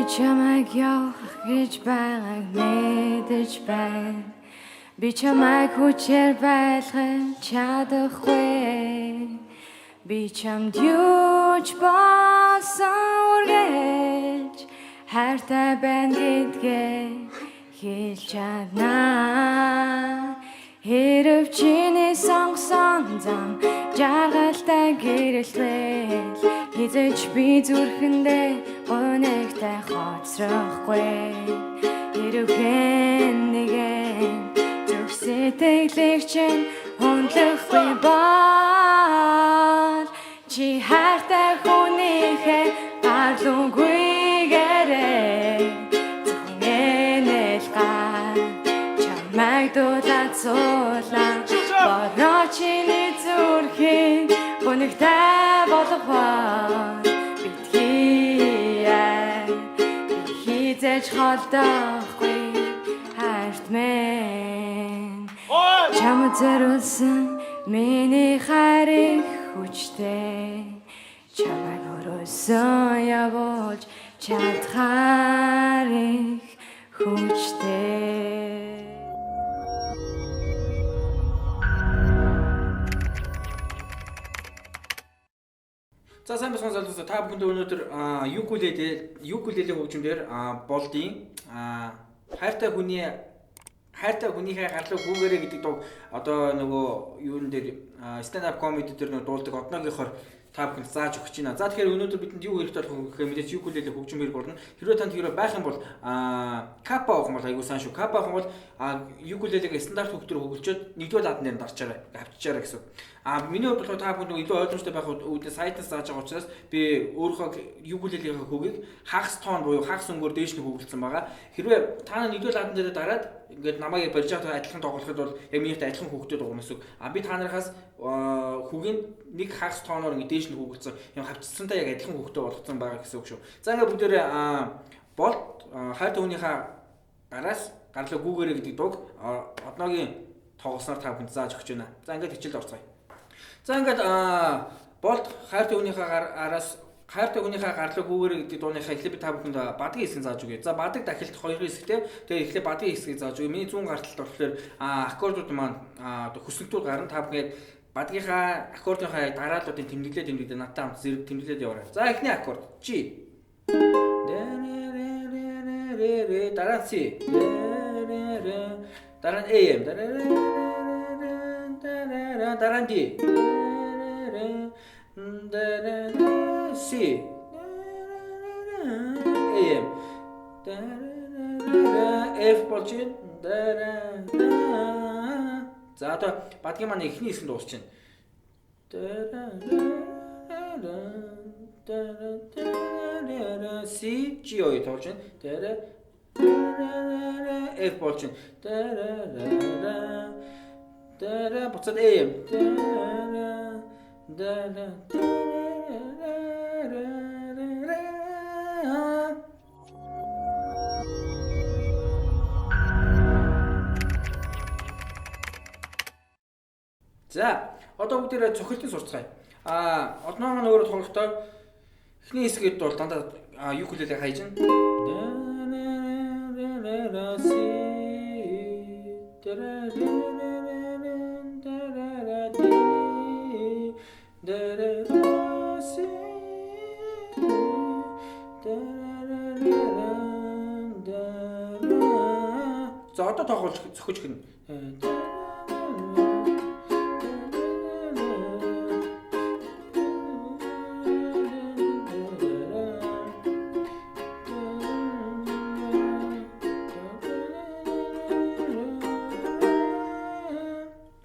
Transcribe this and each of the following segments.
чамайг явах гэж байгааг мэдэж байна. Би чамайг хүчээр байлгах чадахгүй. Би чамд юуч болсон үргэлж хайртай байна гэдгээ хэлж чаднаа. Хэрв чиний сонгосон зам жаргалтай гэрэлтвэл хизээч би зүрхэндээ гонигтай хоцрохгүй. Хэрв хэн нэгэн зүрх сэтгэлийг чинь хөндлөхгүй бол чи хайртай хүнийхээ гарлунгүйгээрээ зөвхөн энэл гар чамайг дуулаад суулаа. Бороо чиний зүрхийг гонигтай болгохоор битгий хизээж холдохгүй хайрт минь. Чамд зориулсан миний хайрыг хүчтэй чамайг өрөөсөн явуулж чадхаар их хүчтэй. За сайн бацхан залуусаа та бүхэнд өнөөдөр юкулеле хөгжмөөр болдын хайртай хүнийхээ гарлуу гүүгээрээ гэдэг дуу одоо нөгөө юун дээр stand up comedy дээр нөгөө дуулдаг одноогийнхоор та бүхэнд зааж өгч байна. За тэгэхээр өнөөдөр бидэнд юу хэрэгтэй болох вэ гэхээр мэдээж юкулеле хөгжмөөр болно. Хэрвээ танд хэрэг байх юм бол капа авах юм бол айгуу сайн шүү. Капа авах юм бол юкулелег стандарт хөгтөр хөгөлчөөд нэгдүгээр ладан дээр дарчаарай, авчичаарай гэсэн. Миний хувьд болохоор та бүхэн илүү ойлгомжтой байх үүдээ сайтаас зааж байгаа учраас би өөрийнхөө юкулелегийн хөгийг хагас тоон буюу хагас өнгөөр дээш нь хөгөлдсөн байгаа. Хэрвээ та нэгдүгээр ладан дээр дараад ингээд намайг барьж байгаа адилхан тоглоход бол яг минийхтэй адилхан хөгтөд байгаа юм эсвэл би та нараас хөгийн нэг хагас тооноор ингээд дээш нь хөгөлдсөн юм хавчсантай яг адилхан хөгтөө болгоцсон байгаа гэсэн үг шүү. За ингээд бүгдээрээ болт хайртай хүнийхээ гараас гарлуу гүүгээрээ гэдэг дууг одноогийн тоглосноор та бүхэнд зааж өгч байна. За ингээд хичээлд орцгоё. За ингээд болт хайртай хүнийхээ гарлуу гүүгээрээ гэдэг дууныхаа эхлээд би та бүхэнд бадгийн хэсгийг зааж өгье. За бадаг дахилт хоёр хэсэгтэй. Тэгээ эхлээд бадгийн хэсгийг зааж өгье. Миний зүүн гарталд болохоор аккордууд маань хүсэлтүүд гарна. Та бүхэн бадгийнхаа аккордынхаа дарааллуудын тэмдэглээд надтай хамт зэрэг тэмдэглээд яваарай. За эхний аккорд G. Дараа C. Дараа нь AM. Дараа нь D. C. AM. F болчих. За одоо бадгийн маань эхний хэсэг дуусчихна. C G ой тоолж байна. F болчих. Буцаад AM. За одоо бүгдээрээ цохилтын сурцгаая. Одноо маань өөрөө тоглохдоо эхний хэсгээд бол дандаа юкулеле хайж байна. За одоо тоглож зөхөж гэнэ.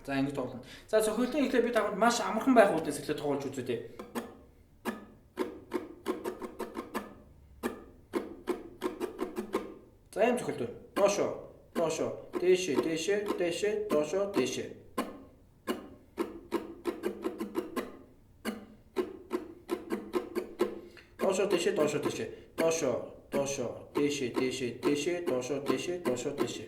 За ингэж тоглоно. За цохилтын эхлээд би тагд маш амархан байх үүднээс эхлээд тоглож үзье дээ. За юм цохилт байна. Доошо, дээшээ, доошо, дээшээ. Доошо, дээшээ. Доошо, дээшээ, доошо, дээшээ.